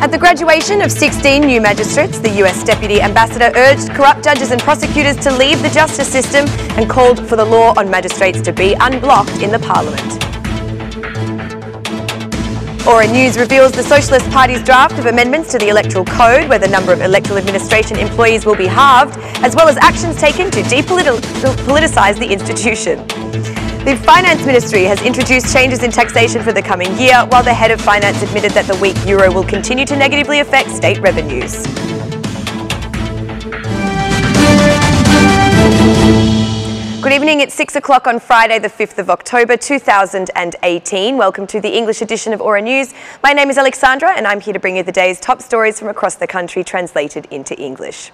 At the graduation of 16 new magistrates, the US Deputy Ambassador urged corrupt judges and prosecutors to leave the justice system and called for the law on magistrates to be unblocked in the Parliament. Aura News reveals the Socialist Party's draft of amendments to the Electoral Code, where the number of electoral administration employees will be halved, as well as actions taken to depoliticise the institution. The Finance Ministry has introduced changes in taxation for the coming year, while the head of finance admitted that the weak euro will continue to negatively affect state revenues. Good evening, it's 6 o'clock on Friday the 5th of October 2018. Welcome to the English edition of Aura News. My name is Alexandra and I'm here to bring you the day's top stories from across the country translated into English.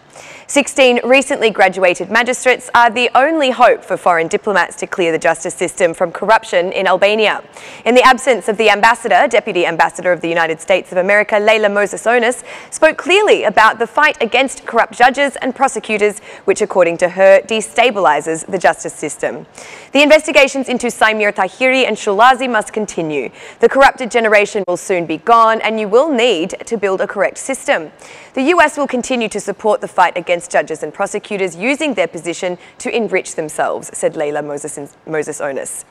16 recently graduated magistrates are the only hope for foreign diplomats to clear the justice system from corruption in Albania. In the absence of the ambassador, Deputy Ambassador of the United States of America, Leila Moses-Onis, spoke clearly about the fight against corrupt judges and prosecutors, which according to her destabilises the justice system. The investigations into Saimir Tahiri and Shulazi must continue. The corrupted generation will soon be gone and you will need to build a correct system. The US will continue to support the fight against judges and prosecutors using their position to enrich themselves, said Leila Moses-Onis.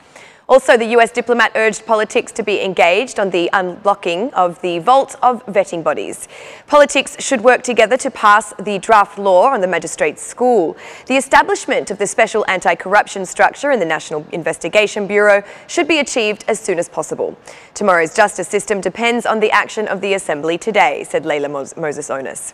Also, the US diplomat urged politics to be engaged on the unblocking of the vault of vetting bodies. Politics should work together to pass the draft law on the magistrates' school. The establishment of the special anti-corruption structure in the National Investigation Bureau should be achieved as soon as possible. Tomorrow's justice system depends on the action of the Assembly today, said Leila Moses-Onis.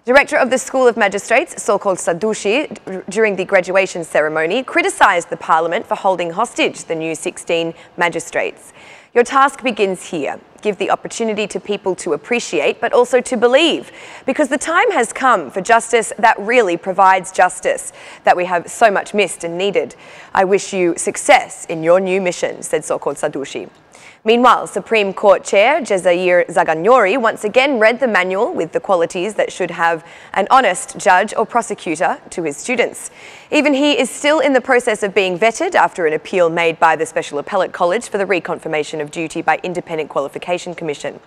Director of the School of Magistrates, so-called Sadushi, during the graduation ceremony, criticised the Parliament for holding hostage the new 16 magistrates. Your task begins here. Give the opportunity to people to appreciate, but also to believe, because the time has come for justice that really provides justice, that we have so much missed and needed. I wish you success in your new mission, said so-called Sadushi. Meanwhile, Supreme Court Chair Jazair Zaganyori once again read the manual with the qualities that should have an honest judge or prosecutor to his students. Even he is still in the process of being vetted after an appeal made by the Special Appellate College for the reconfirmation of duty by Independent Qualification Commission.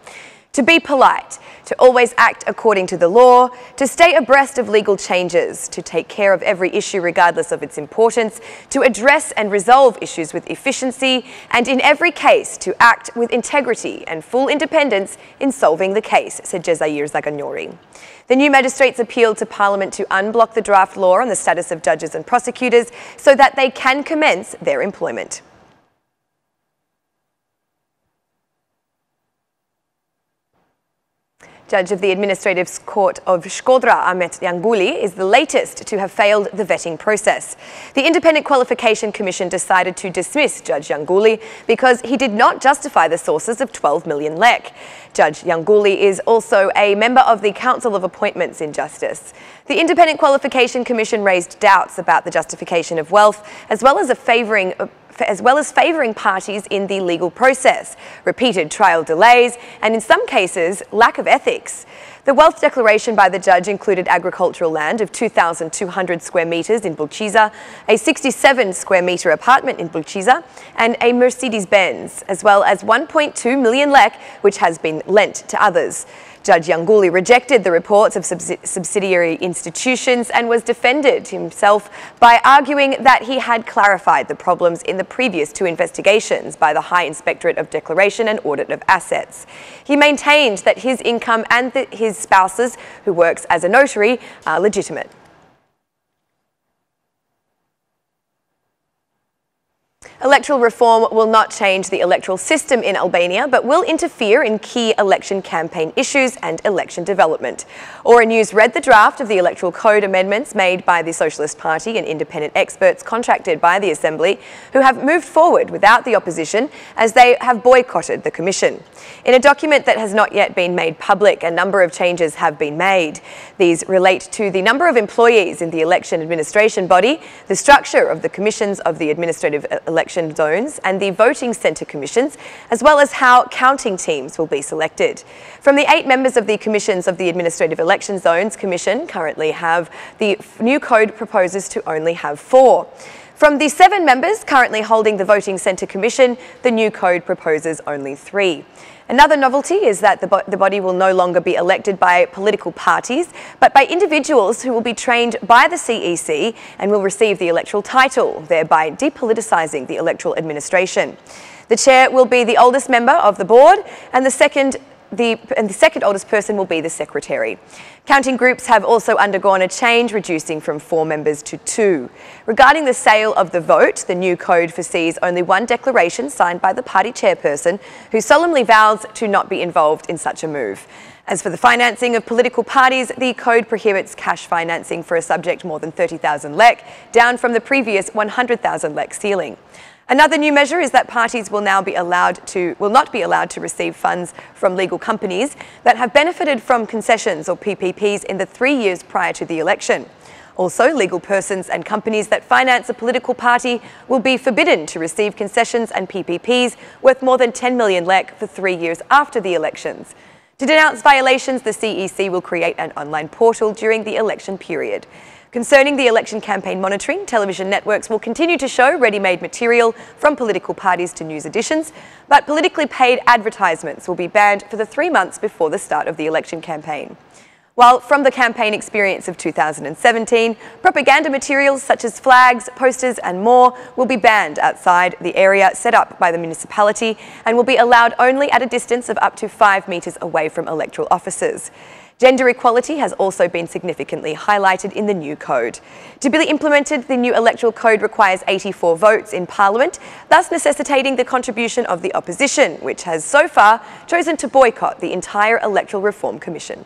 To be polite, to always act according to the law, to stay abreast of legal changes, to take care of every issue regardless of its importance, to address and resolve issues with efficiency, and in every case to act with integrity and full independence in solving the case, said Jazair Zaganyori. The new magistrates appealed to Parliament to unblock the draft law on the status of judges and prosecutors so that they can commence their employment. Judge of the Administrative Court of Shkodra, Ahmetaj Yanghuli, is the latest to have failed the vetting process. The Independent Qualification Commission decided to dismiss Judge Yanghuli because he did not justify the sources of 12 million lek. Judge Yanghuli is also a member of the Council of Appointments in Justice. The Independent Qualification Commission raised doubts about the justification of wealth, as well as favouring parties in the legal process, repeated trial delays, and in some cases, lack of ethics. The wealth declaration by the judge included agricultural land of 2,200 square metres in Bulchiza, a 67 square metre apartment in Bulchiza, and a Mercedes-Benz, as well as 1.2 million lek, which has been lent to others. Judge Yanghuli rejected the reports of subsidiary institutions and was defended himself by arguing that he had clarified the problems in the previous two investigations by the High Inspectorate of Declaration and Audit of Assets. He maintained that his income and his spouse's, who works as a notary, are legitimate. Electoral reform will not change the electoral system in Albania, but will interfere in key election campaign issues and election development. Aura News read the draft of the Electoral Code amendments made by the Socialist Party and independent experts contracted by the Assembly, who have moved forward without the opposition as they have boycotted the Commission. In a document that has not yet been made public, a number of changes have been made. These relate to the number of employees in the election administration body, the structure of the commissions of the administrative election zones and the voting centre commissions, as well as how counting teams will be selected. From the 8 members of the commissions of the Administrative Election Zones Commission currently have, the new code proposes to only have 4. From the 7 members currently holding the Voting Centre Commission, the new code proposes only 3. Another novelty is that the body will no longer be elected by political parties, but by individuals who will be trained by the CEC and will receive the electoral title, thereby depoliticising the electoral administration. The chair will be the oldest member of the board, and the second oldest person will be the secretary. Counting groups have also undergone a change, reducing from 4 members to 2. Regarding the sale of the vote, the new code foresees only one declaration signed by the party chairperson, who solemnly vows to not be involved in such a move. As for the financing of political parties, the code prohibits cash financing for a subject more than 30,000 lek, down from the previous 100,000 lek ceiling. Another new measure is that parties will not be allowed to receive funds from legal companies that have benefited from concessions or PPPs in the 3 years prior to the election. Also, legal persons and companies that finance a political party will be forbidden to receive concessions and PPPs worth more than 10 million lek for 3 years after the elections. To denounce violations, the CEC will create an online portal during the election period. Concerning the election campaign monitoring, television networks will continue to show ready-made material from political parties to news editions, but politically paid advertisements will be banned for the 3 months before the start of the election campaign. While from the campaign experience of 2017, propaganda materials such as flags, posters and more will be banned outside the area set up by the municipality and will be allowed only at a distance of up to 5 metres away from electoral offices. Gender equality has also been significantly highlighted in the new code. To be implemented, the new electoral code requires 84 votes in Parliament, thus necessitating the contribution of the opposition, which has so far chosen to boycott the entire Electoral Reform Commission.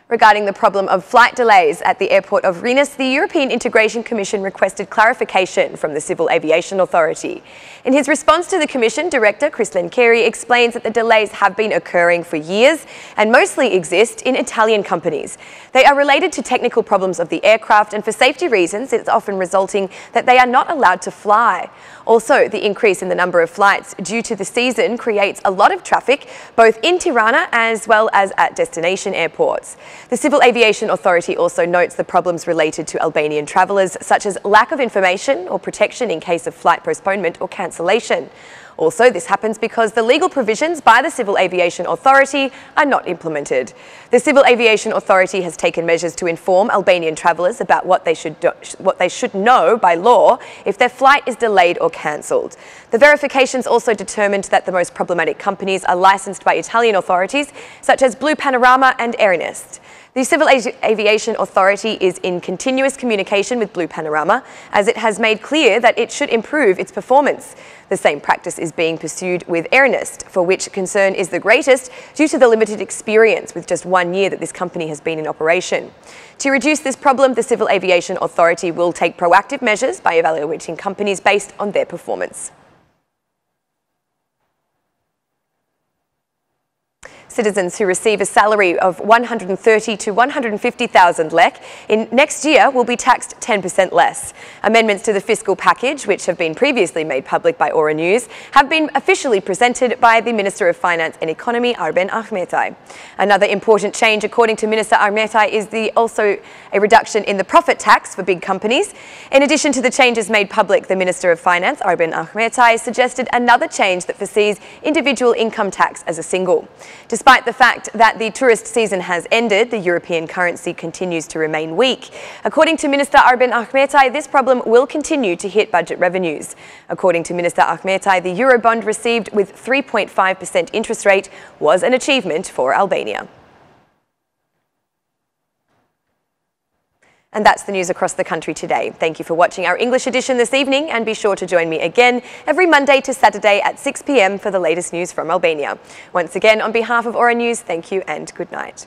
Regarding the problem of flight delays at the airport of Rennes, the European Integration Commission requested clarification from the Civil Aviation Authority. In his response to the Commission, Director Christian Carey explains that the delays have been occurring for years and mostly exist in Italian companies. They are related to technical problems of the aircraft, and for safety reasons, it's often resulting that they are not allowed to fly. Also, the increase in the number of flights due to the season creates a lot of traffic, both in Tirana as well as at destination airports. The Civil Aviation Authority also notes the problems related to Albanian travellers, such as lack of information or protection in case of flight postponement or cancellation. Also, this happens because the legal provisions by the Civil Aviation Authority are not implemented. The Civil Aviation Authority has taken measures to inform Albanian travellers about what they should know by law if their flight is delayed or cancelled. The verifications also determined that the most problematic companies are licensed by Italian authorities, such as Blue Panorama and Airnest. The Civil Aviation Authority is in continuous communication with Blue Panorama, as it has made clear that it should improve its performance. The same practice is being pursued with Airnest, for which concern is the greatest due to the limited experience with just 1 year that this company has been in operation. To reduce this problem, the Civil Aviation Authority will take proactive measures by evaluating companies based on their performance. Citizens who receive a salary of 130 to 150,000 lek in next year will be taxed 10% less. Amendments to the fiscal package, which have been previously made public by Aura News, have been officially presented by the Minister of Finance and Economy, Ahmetaj. Another important change, according to Minister Ahmetaj, is also a reduction in the profit tax for big companies. In addition to the changes made public, the Minister of Finance, Ahmetaj, suggested another change that foresees individual income tax as a single. Despite the fact that the tourist season has ended, the European currency continues to remain weak. According to Minister Ahmetaj, this problem will continue to hit budget revenues. According to Minister Ahmetaj, the Eurobond received with 3.5% interest rate was an achievement for Albania. And that's the news across the country today. Thank you for watching our English edition this evening, and be sure to join me again every Monday to Saturday at 6 p.m. for the latest news from Albania. Once again, on behalf of Aura News, thank you and good night.